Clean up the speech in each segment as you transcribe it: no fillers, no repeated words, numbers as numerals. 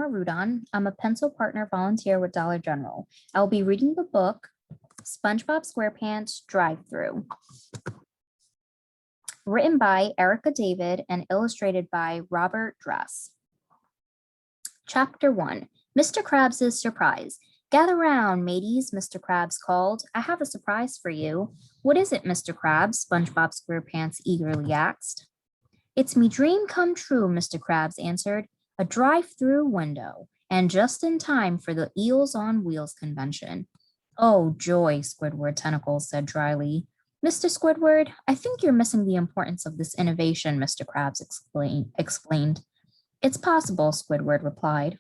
Rudon. I'm a pencil partner volunteer with Dollar General. I will be reading the book, SpongeBob SquarePants Drive-Thru, written by Erica David and illustrated by Robert Dress. Chapter 1, Mr. Krabs' Surprise. Gather round, mateys, Mr. Krabs called. I have a surprise for you. What is it, Mr. Krabs? SpongeBob SquarePants eagerly asked. It's me dream come true, Mr. Krabs answered. A drive-through window, and just in time for the Eels on Wheels convention. Oh, joy, Squidward Tentacles said dryly. Mr. Squidward, I think you're missing the importance of this innovation, Mr. Krabs explained. It's possible, Squidward replied.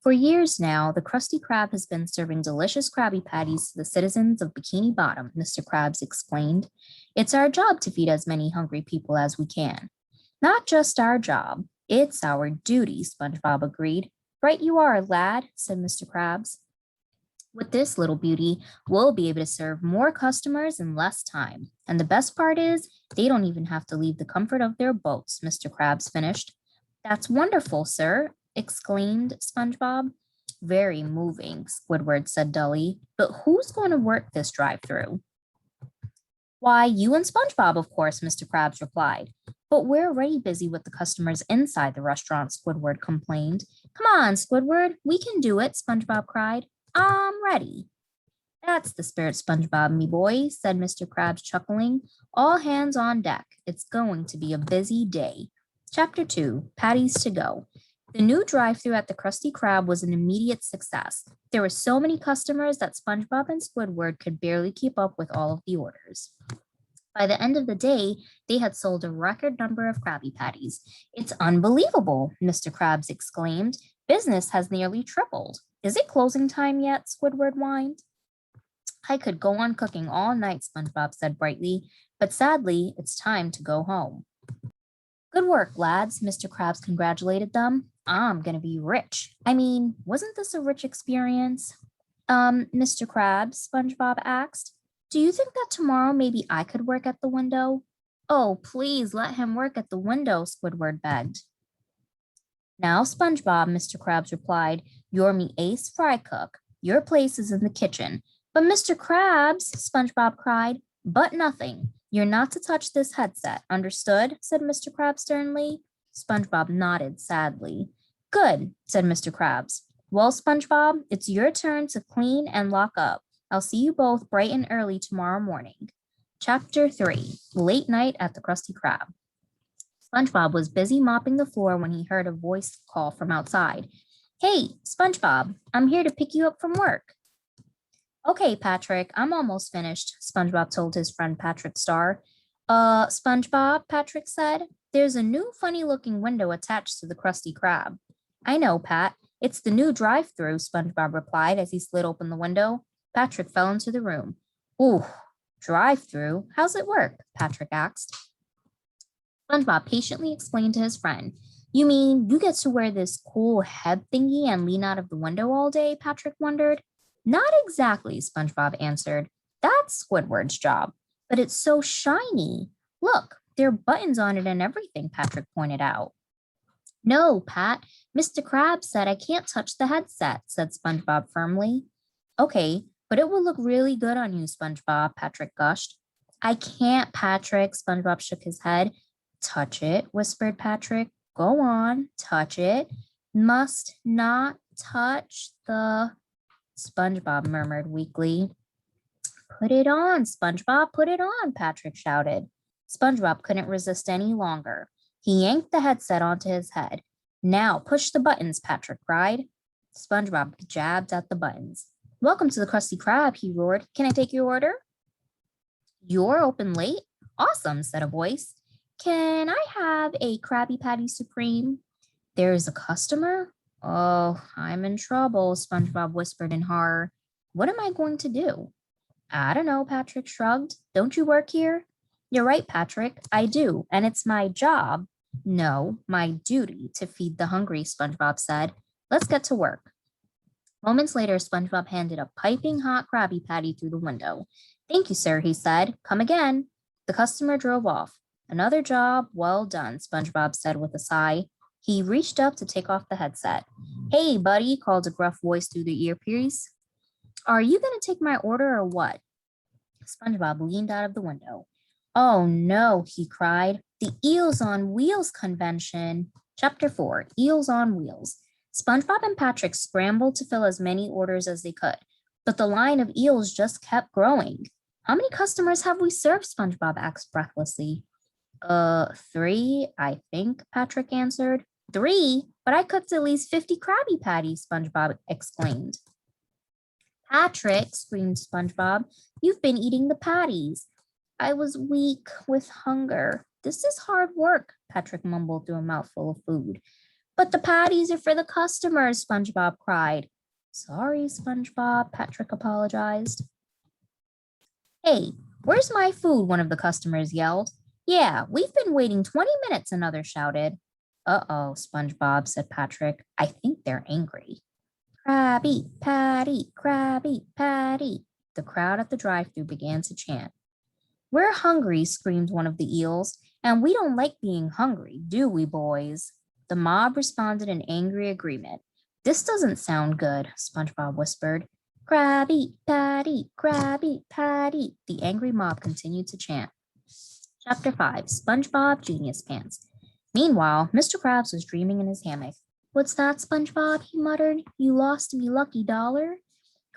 For years now, the Krusty Krab has been serving delicious Krabby Patties to the citizens of Bikini Bottom, Mr. Krabs explained. It's our job to feed as many hungry people as we can. Not just our job, it's our duty, SpongeBob agreed. Right you are, lad, said Mr. Krabs. With this little beauty, we'll be able to serve more customers in less time. And the best part is, they don't even have to leave the comfort of their boats, Mr. Krabs finished. That's wonderful, sir, exclaimed SpongeBob. Very moving, Squidward said dully. But who's going to work this drive-thru? Why, you and SpongeBob, of course, Mr. Krabs replied. But we're already busy with the customers inside the restaurant, Squidward complained. Come on, Squidward, we can do it, SpongeBob cried. I'm ready. That's the spirit, SpongeBob, me boy, said Mr. Krabs, chuckling. All hands on deck. It's going to be a busy day. Chapter 2, Patties to Go. The new drive-thru at the Krusty Krab was an immediate success. There were so many customers that SpongeBob and Squidward could barely keep up with all of the orders. By the end of the day, they had sold a record number of Krabby Patties. It's unbelievable, Mr. Krabs exclaimed. Business has nearly tripled. Is it closing time yet? Squidward whined. I could go on cooking all night, SpongeBob said brightly, but sadly, it's time to go home. Good work, lads, Mr. Krabs congratulated them. I'm gonna be rich. I mean, wasn't this a rich experience? Mr. Krabs, SpongeBob asked. Do you think that tomorrow maybe I could work at the window? Oh, please let him work at the window, Squidward begged. Now, SpongeBob, Mr. Krabs replied, you're me ace fry cook. Your place is in the kitchen. But Mr. Krabs, SpongeBob cried, but nothing. You're not to touch this headset, understood? Said Mr. Krabs sternly. SpongeBob nodded sadly. Good, said Mr. Krabs. Well, SpongeBob, it's your turn to clean and lock up. I'll see you both bright and early tomorrow morning. Chapter 3, Late Night at the Krusty Krab. SpongeBob was busy mopping the floor when he heard a voice call from outside. Hey, SpongeBob, I'm here to pick you up from work. Okay, Patrick, I'm almost finished, SpongeBob told his friend Patrick Star. SpongeBob, Patrick said, there's a new funny-looking window attached to the Krusty Krab. I know, Pat. It's the new drive-thru, SpongeBob replied as he slid open the window. Patrick fell into the room. Ooh, drive-thru? How's it work? Patrick asked. SpongeBob patiently explained to his friend. You mean you get to wear this cool head thingy and lean out of the window all day? Patrick wondered. Not exactly, SpongeBob answered. That's Squidward's job, but it's so shiny. Look, there are buttons on it and everything, Patrick pointed out. No, Pat, Mr. Krabs said I can't touch the headset, said SpongeBob firmly. Okay, but it will look really good on you, SpongeBob, Patrick gushed. I can't, Patrick, SpongeBob shook his head. Touch it, whispered Patrick. Go on, touch it. Must not touch the... SpongeBob murmured weakly. Put it on, SpongeBob, put it on, Patrick shouted. SpongeBob couldn't resist any longer. He yanked the headset onto his head. Now push the buttons, Patrick cried. SpongeBob jabbed at the buttons. Welcome to the Krusty Krab, he roared. Can I take your order? You're open late? Awesome, said a voice. Can I have a Krabby Patty Supreme? There's a customer? Oh, I'm in trouble, SpongeBob whispered in horror. What am I going to do? I don't know, Patrick shrugged. Don't you work here? You're right, Patrick. I do, and it's my job. No, my duty to feed the hungry, SpongeBob said. Let's get to work. Moments later, SpongeBob handed a piping hot Krabby Patty through the window. Thank you, sir, he said. Come again. The customer drove off. Another job well done, SpongeBob said with a sigh. He reached up to take off the headset. Hey, buddy, called a gruff voice through the earpiece. Are you going to take my order or what? SpongeBob leaned out of the window. Oh no, he cried. The Eels on Wheels convention. Chapter 4, Eels on Wheels. SpongeBob and Patrick scrambled to fill as many orders as they could, but the line of eels just kept growing. How many customers have we served? SpongeBob asked breathlessly. 3, I think, Patrick answered. 3? But I cooked at least 50 Krabby Patties, SpongeBob exclaimed. Patrick, screamed SpongeBob, you've been eating the patties. I was weak with hunger. This is hard work, Patrick mumbled through a mouthful of food. But the patties are for the customers, SpongeBob cried. Sorry, SpongeBob, Patrick apologized. Hey, where's my food? One of the customers yelled. Yeah, we've been waiting 20 minutes, another shouted. Uh-oh, SpongeBob, said Patrick. I think they're angry. Krabby Patty, Krabby Patty. The crowd at the drive-thru began to chant. We're hungry, screamed one of the eels, and we don't like being hungry, do we, boys? The mob responded in angry agreement. This doesn't sound good, SpongeBob whispered. Krabby Patty, Krabby Patty. The angry mob continued to chant. Chapter 5, SpongeBob Genius Pants. Meanwhile, Mr. Krabs was dreaming in his hammock. What's that, SpongeBob? He muttered. You lost me lucky dollar.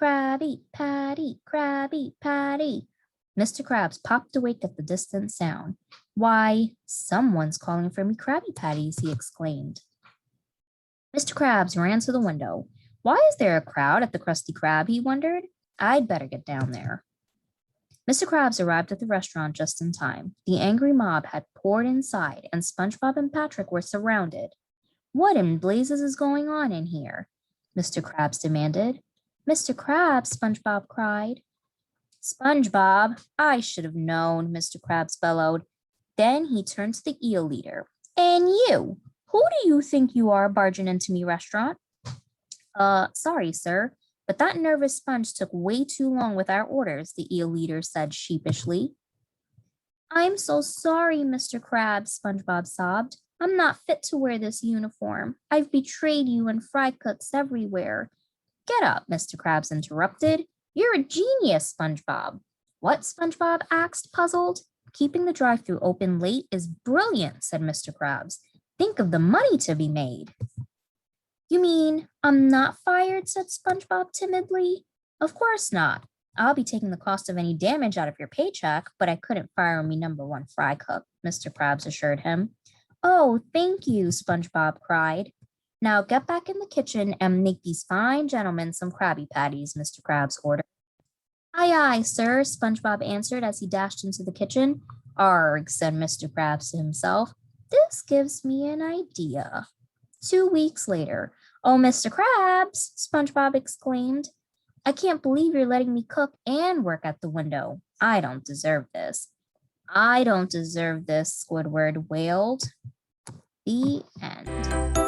Krabby Patty, Krabby Patty. Mr. Krabs popped awake at the distant sound. Why, someone's calling for me Krabby Patties, he exclaimed. Mr. Krabs ran to the window. Why is there a crowd at the Krusty Krab, he wondered. I'd better get down there. Mr. Krabs arrived at the restaurant just in time. The angry mob had poured inside, and SpongeBob and Patrick were surrounded. What in blazes is going on in here? Mr. Krabs demanded. Mr. Krabs, SpongeBob cried. SpongeBob, I should have known, Mr. Krabs bellowed. Then he turned to the eel leader. And you, who do you think you are barging into me restaurant? Sorry, sir, but that nervous sponge took way too long with our orders, the eel leader said sheepishly. I'm so sorry, Mr. Krabs, SpongeBob sobbed. I'm not fit to wear this uniform. I've betrayed you and fry cooks everywhere. Get up, Mr. Krabs interrupted. You're a genius, SpongeBob. What? SpongeBob asked, puzzled. Keeping the drive-thru open late is brilliant, said Mr. Krabs. Think of the money to be made. You mean I'm not fired, said SpongeBob timidly. Of course not. I'll be taking the cost of any damage out of your paycheck, but I couldn't fire me #1 fry cook, Mr. Krabs assured him. Oh, thank you, SpongeBob cried. Now get back in the kitchen and make these fine gentlemen some Krabby Patties, Mr. Krabs ordered. Aye, aye, sir, SpongeBob answered as he dashed into the kitchen. Arg, said Mr. Krabs to himself. This gives me an idea. 2 weeks later. Oh, Mr. Krabs, SpongeBob exclaimed. I can't believe you're letting me cook and work at the window. I don't deserve this. I don't deserve this, Squidward wailed. The end.